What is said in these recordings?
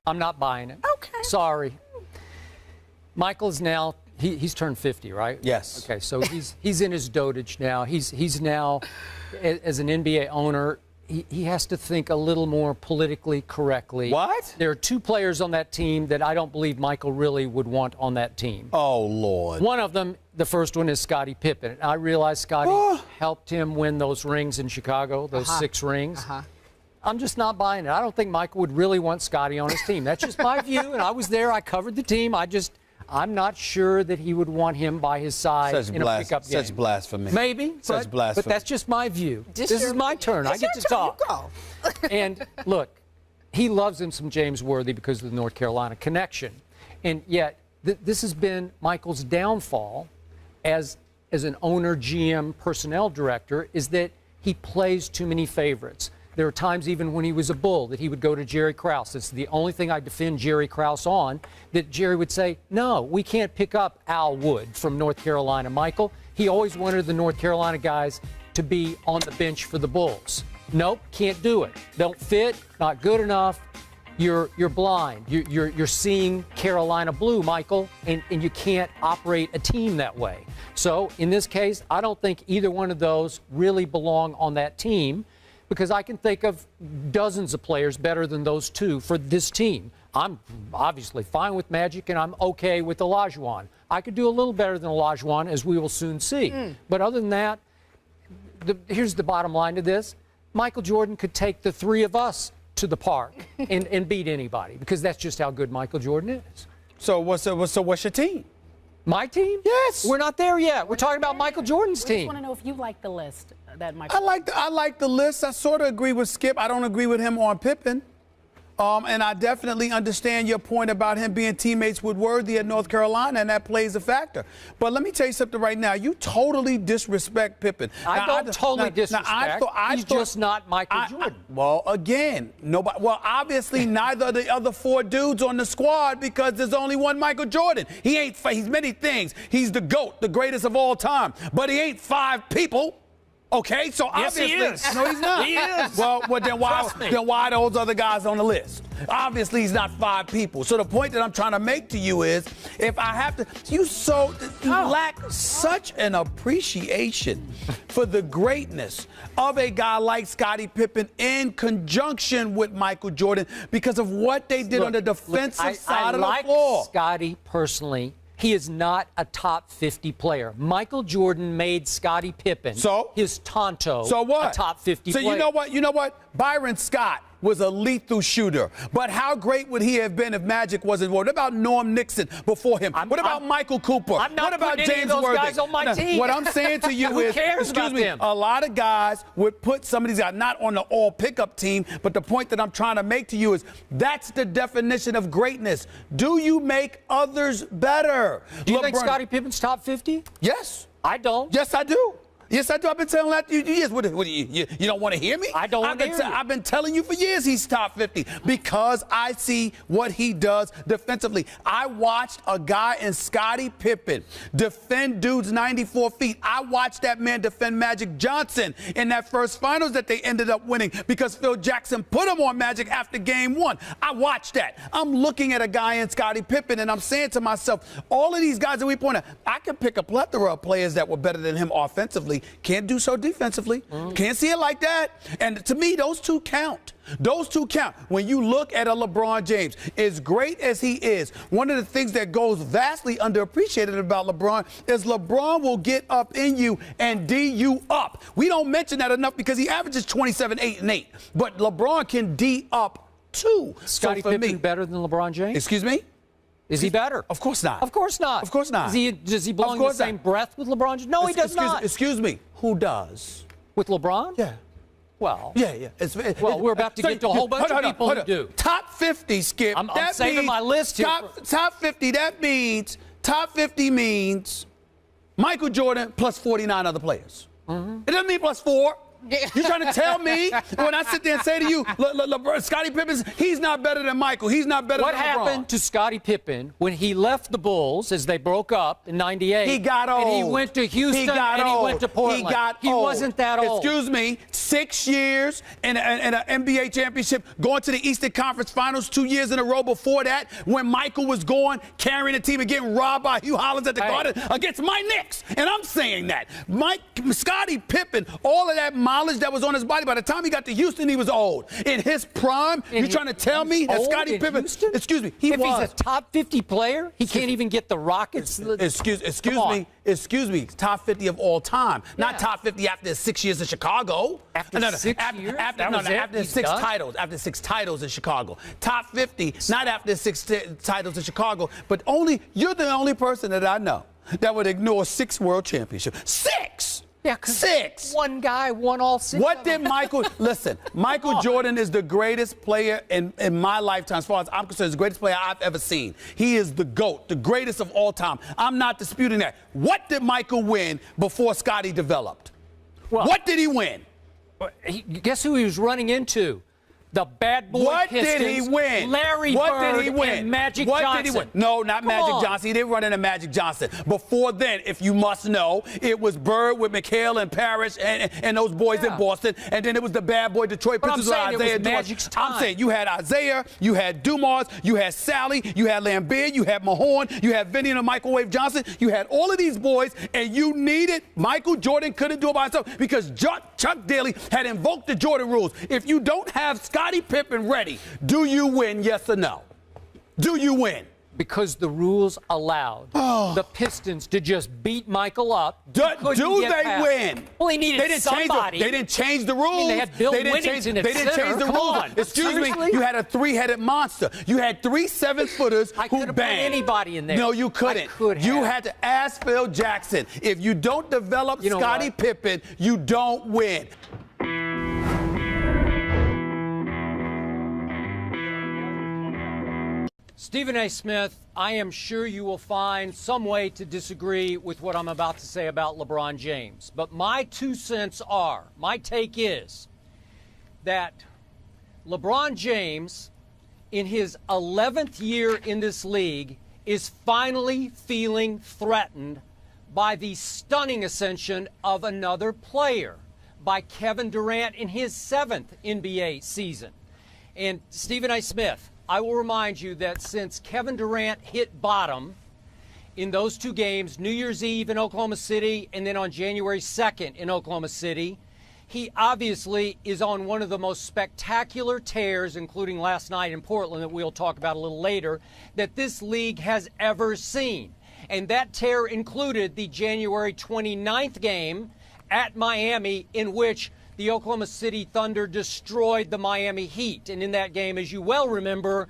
I'm not buying it. Okay. Sorry. Michael's now, he's turned 50, right? Yes. Okay, so he's in his dotage now. He's now, as an NBA owner, he has to think a little more politically correctly. What? There are two players on that team that I don't believe Michael really would want on that team. Oh, Lord. One of them, the first one, is Scottie Pippen. I realize Scottie helped him win those rings in Chicago, those 6 rings. I'm just not buying it. I don't think Michael would really want Scottie on his team. That's just my view, and I was there. I covered the team. I'm not sure that he would want him by his side in a pickup game. Such blasphemy. Maybe, such blasphemy. But that's just my view. This is my turn. I get to talk. And look, he loves him some James Worthy because of the North Carolina connection. And yet, this has been Michael's downfall as an owner, GM, personnel director, is that he plays too many favorites. There are times even when he was a Bull that he would go to Jerry Krause. It's the only thing I defend Jerry Krause on, that Jerry would say, no, we can't pick up Al Wood from North Carolina, Michael. He always wanted the North Carolina guys to be on the bench for the Bulls. Nope, can't do it. Don't fit, not good enough. You're blind. You're seeing Carolina blue, Michael, and you can't operate a team that way. So in this case, I don't think either one of those really belong on that team, because I can think of dozens of players better than those two for this team. I'm obviously fine with Magic, and I'm okay with Olajuwon. I could do a little better than Olajuwon, as we will soon see. But other than that, here's the bottom line to this. Michael Jordan could take the 3 of us to the park and beat anybody, because that's just how good Michael Jordan is. So what's your team? My team? Yes. We're not there yet. We're talking about Michael Jordan's team. I just want to know if you like the list that Michael. I like the list. I sort of agree with Skip. I don't agree with him on Pippen. And I definitely understand your point about him being teammates with Worthy at North Carolina, and that plays a factor. But let me tell you something right now. You totally disrespect Pippen. I don't totally disrespect. He's just not Michael Jordan. Well, again, nobody. Well, obviously, neither of the other 4 dudes on the squad, because there's only one Michael Jordan. He's many things. He's the GOAT, the greatest of all time. But he ain't 5 people. Okay, so yes, obviously, he is. No, he's not. He is. Well, then why those other guys on the list? Obviously, he's not 5 people. So the point that I'm trying to make to you is, if I have to, you lack such an appreciation for the greatness of a guy like Scottie Pippen in conjunction with Michael Jordan because of what they did on the defensive side of the floor. I like Scottie personally. He is not a top 50 player. Michael Jordan made Scottie Pippen his Tonto a top 50 player. So you know what? Byron Scott was a lethal shooter. But how great would he have been if Magic wasn't? What about Norm Nixon before him? What about Michael Cooper? I'm not what about putting any James of those Worthy? guys on my team. What I'm saying to you is, excuse me, a lot of guys would put some of these guys not on the all pickup team, but the point that I'm trying to make to you is that's the definition of greatness. Do you make others better? Do you think Scottie Pippen's top 50? Yes. I don't. Yes, I do. Yes, I do. I've been telling that to you years. What, you don't want to hear me? I don't want to hear you. I've been telling you for years he's top 50 because I see what he does defensively. I watched a guy in Scottie Pippen defend dudes 94 feet. I watched that man defend Magic Johnson in that first finals that they ended up winning because Phil Jackson put him on Magic after game 1. I watched that. I'm looking at a guy in Scottie Pippen, and I'm saying to myself, all of these guys that we point out, I can pick a plethora of players that were better than him offensively. Can't do so defensively. Can't see it like that. And to me, those two count. Those two count. When you look at a LeBron James, as great as he is, one of the things that goes vastly underappreciated about LeBron is LeBron will get up in you and D you up. We don't mention that enough because he averages 27, 8, and 8. But LeBron can D up too. Scottie Pippen better than LeBron James? Excuse me? Is he better? Of course not. Of course not. Of course not. Does he belong in the same breath with LeBron James? No, he does not. Excuse me. Who does? With LeBron? Yeah. Well. Yeah. Well, we're about to get to a whole bunch of people who do. Top 50, Skip. I'm saving my list here. Top 50, that means, top 50 means Michael Jordan plus 49 other players. It doesn't mean plus 4. You trying to tell me when I sit there and say to you, Scottie Pippen, he's not better than Michael. He's not better than LeBron. What happened to Scottie Pippen when he left the Bulls as they broke up in '98? He got old. And he went to Houston. He got and old. He went to Portland. He got He old. wasn't that old. Excuse me, 6 years in an NBA championship, going to the Eastern Conference Finals 2 years in a row before that, when Michael was going, carrying the team and getting robbed by Hugh Hollins at the Garden against my Knicks. And I'm saying that. Scottie Pippen, all of that mileage that was on his body, by the time he got to Houston, he was old. In his prime, you're trying to tell me that Scottie Pippen, Houston? excuse me, if he's a top 50 player, he can't even get the Rockets. Excuse me, top 50 of all time, not top 50 after 6 years in Chicago. After 6 years? After six titles, after 6 titles in Chicago. Top 50, not after 6 titles in Chicago, but you're the only person that I know that would ignore 6 world championships. 6! Yeah, 6. One guy won all 6. What did Michael? Listen, Michael Jordan is the greatest player in my lifetime, as far as I'm concerned, the greatest player I've ever seen. He is the GOAT, the greatest of all time. I'm not disputing that. What did Michael win before Scottie developed? Well, what did he win? Guess who he was running into? The bad boy What Pistons, did he win? Larry what Bird did he win? and Magic what Johnson. Did he win? No, not Come Magic on. Johnson. He didn't run into Magic Johnson. Before then, if you must know, it was Bird with McHale and Parrish and those boys in Boston. And then it was the bad boy Detroit Pistons with Isaiah Dumas. I'm saying you had Isaiah, you had Dumas, you had Sally, you had Lambert, you had Mahorn, you had Vinny and the Microwave Johnson. You had all of these boys, and you needed Michael Jordan couldn't do it by himself because Chuck Daly had invoked the Jordan rules. If you don't have Scottie Pippen ready, do you win, yes or no? Do you win? Because the rules allowed the Pistons to just beat Michael up. Do they win? Well, he needed somebody. They didn't change the rules. I mean, they had Bill Whittington at They didn't center. change the Come rules. on. Excuse Seriously? me. You had a 3-headed monster. You had 3 7-footers I who could have put banged. anybody in there. No, you couldn't. I could have. You had to ask Phil Jackson. If you don't develop Scottie Pippen, you don't win. Stephen A. Smith, I am sure you will find some way to disagree with what I'm about to say about LeBron James. But my 2 cents are, my take is that LeBron James, in his 11th year in this league, is finally feeling threatened by the stunning ascension of another player, by Kevin Durant in his 7th NBA season. And Stephen A. Smith, I will remind you that since Kevin Durant hit bottom in those 2 games, New Year's Eve in Oklahoma City and then on January 2nd in Oklahoma City, he obviously is on one of the most spectacular tears, including last night in Portland that we'll talk about a little later, that this league has ever seen. And that tear included the January 29th game at Miami, in which the Oklahoma City Thunder destroyed the Miami Heat. And in that game, as you well remember,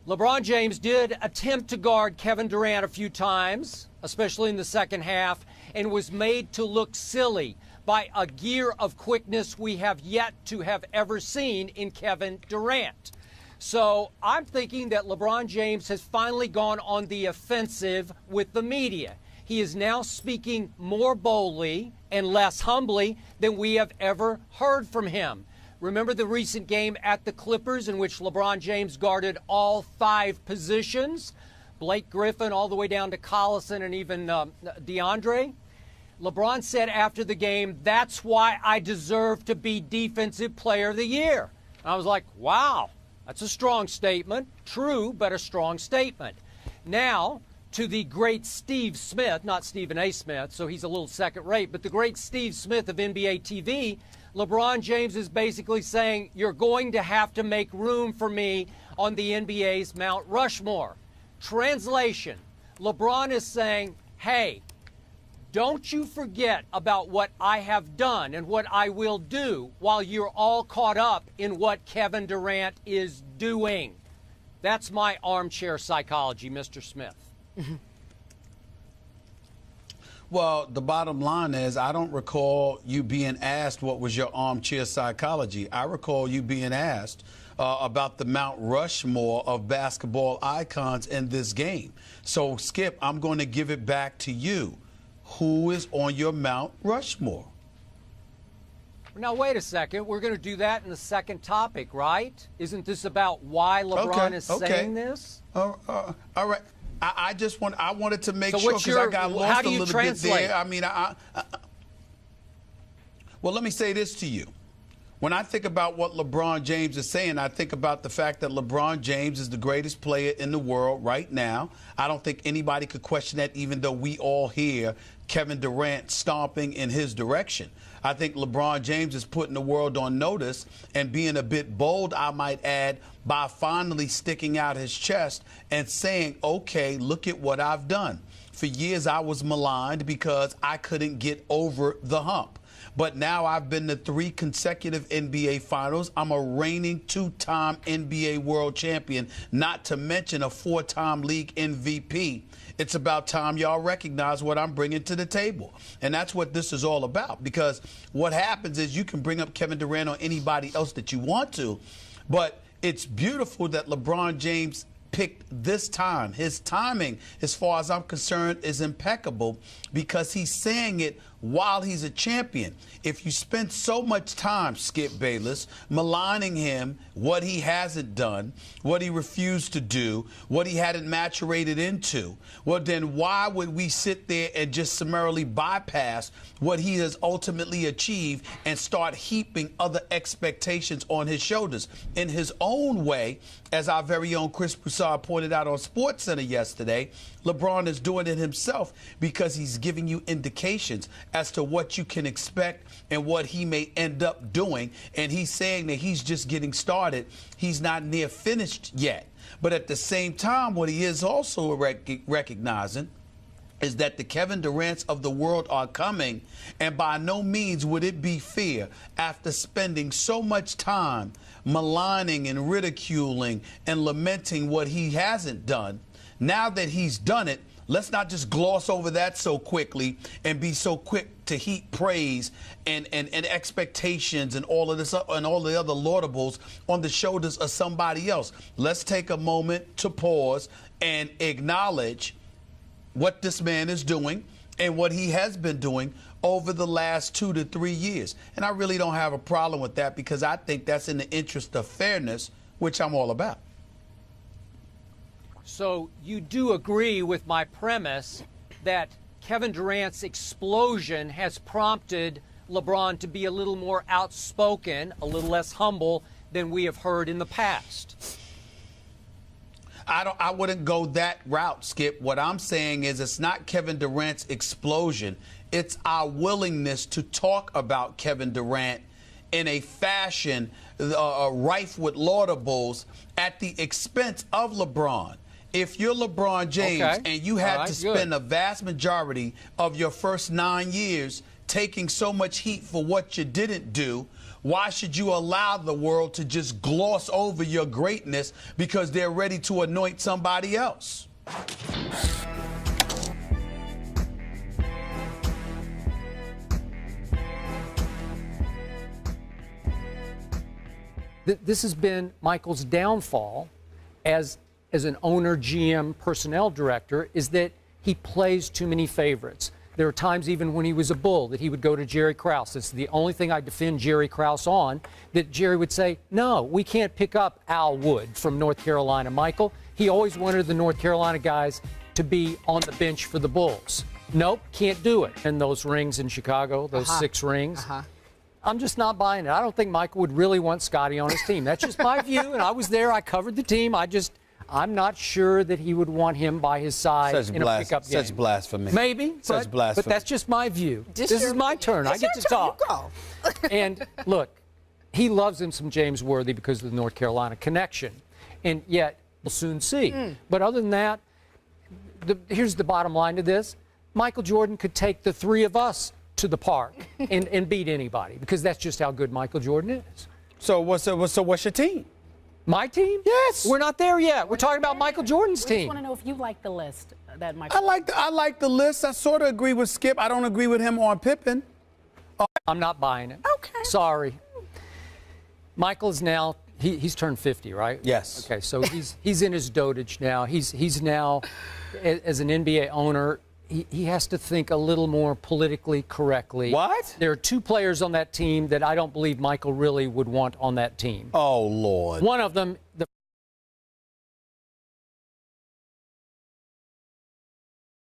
LeBron James did attempt to guard Kevin Durant a few times, especially in the second half, and was made to look silly by a gear of quickness we have yet to have ever seen in Kevin Durant. So I'm thinking that LeBron James has finally gone on the offensive with the media. He is now speaking more boldly and less humbly than we have ever heard from him. Remember the recent game at the Clippers in which LeBron James guarded all 5 positions? Blake Griffin all the way down to Collison and even DeAndre? LeBron said after the game, "That's why I deserve to be Defensive Player of the Year." And I was like, wow, that's a strong statement. True, but a strong statement. Now, to the great Steve Smith, not Stephen A. Smith, so he's a little second rate, but the great Steve Smith of NBA TV, LeBron James is basically saying, you're going to have to make room for me on the NBA's Mount Rushmore. Translation, LeBron is saying, hey, don't you forget about what I have done and what I will do while you're all caught up in what Kevin Durant is doing. That's my armchair psychology, Mr. Smith. Well, the bottom line is I don't recall you being asked what was your armchair psychology. I recall you being asked about the Mount Rushmore of basketball icons in this game. So, Skip, I'm going to give it back to you. Who is on your Mount Rushmore? Now, wait a second. We're going to do that in the second topic, right? Isn't this about why LeBron is saying this? All right. I wanted to make so sure because I got lost how do a you little translate? bit there. I mean, well, let me say this to you. When I think about what LeBron James is saying, I think about the fact that LeBron James is the greatest player in the world right now. I don't think anybody could question that, even though we all hear Kevin Durant stomping in his direction. I think LeBron James is putting the world on notice and being a bit bold, I might add, by finally sticking out his chest and saying, okay, look at what I've done. For years, I was maligned because I couldn't get over the hump. But now I've been to 3 consecutive NBA finals. I'm a reigning 2-time NBA world champion, not to mention a 4-time league MVP. It's about time y'all recognize what I'm bringing to the table. And that's what this is all about, because what happens is you can bring up Kevin Durant or anybody else that you want to, but it's beautiful that LeBron James picked this time. His timing, as far as I'm concerned, is impeccable because he's saying it while he's a champion. If you spend so much time, Skip Bayless, maligning him, what he hasn't done, what he refused to do, what he hadn't maturated into, well, then why would we sit there and just summarily bypass what he has ultimately achieved and start heaping other expectations on his shoulders? In his own way, as our very own Chris Broussard pointed out on SportsCenter yesterday, LeBron is doing it himself because he's giving you indications as to what you can expect and what he may end up doing. And he's saying that he's just getting started. He's not near finished yet. But at the same time, what he is also recognizing is that the Kevin Durants of the world are coming, and by no means would it be fair, after spending so much time maligning and ridiculing and lamenting what he hasn't done, now that he's done it, let's not just gloss over that so quickly and be so quick to heap praise and expectations and all of this and all the other laudables on the shoulders of somebody else. Let's take a moment to pause and acknowledge what this man is doing and what he has been doing over the last 2 to 3 years. And I really don't have a problem with that because I think that's in the interest of fairness, which I'm all about. So you do agree with my premise that Kevin Durant's explosion has prompted LeBron to be a little more outspoken, a little less humble than we have heard in the past? I wouldn't go that route, Skip. What I'm saying is it's not Kevin Durant's explosion. It's our willingness to talk about Kevin Durant in a fashion rife with laudables at the expense of LeBron. If you're LeBron James and you had to spend a vast majority of your first 9 years taking so much heat for what you didn't do, why should you allow the world to just gloss over your greatness because they're ready to anoint somebody else? This has been Michael's downfall as an owner, GM, personnel director, is that he plays too many favorites. There are times even when he was a Bull that he would go to Jerry Krause. It's the only thing I defend Jerry Krause on, that Jerry would say, no, we can't pick up Al Wood from North Carolina, Michael. He always wanted the North Carolina guys to be on the bench for the Bulls. Nope, can't do it. And those rings in Chicago, those 6 rings. I'm just not buying it. I don't think Michael would really want Scotty on his team. That's just my view, and I was there. I covered the team. I'm not sure that he would want him by his side in a pickup game. Such blasphemy. Maybe, but that's just my view. This is my turn. I get to talk. And look, he loves him some James Worthy because of the North Carolina connection. And yet, we'll soon see. But other than that, here's the bottom line to this. Michael Jordan could take the 3 of us to the park and beat anybody because that's just how good Michael Jordan is. So what's your team? My team? Yes. We're not there yet. We're talking about Michael Jordan's team. I just want to know if you like the list that Michael. I like the list. I sort of agree with Skip. I don't agree with him on Pippen. I'm not buying it. Okay. Sorry. Michael is now he's turned 50, right? Yes. Okay, so he's in his dotage now. He's now, as an NBA owner, he has to think a little more politically correctly. What? There are 2 players on that team that I don't believe Michael really would want on that team. Oh, Lord. One of them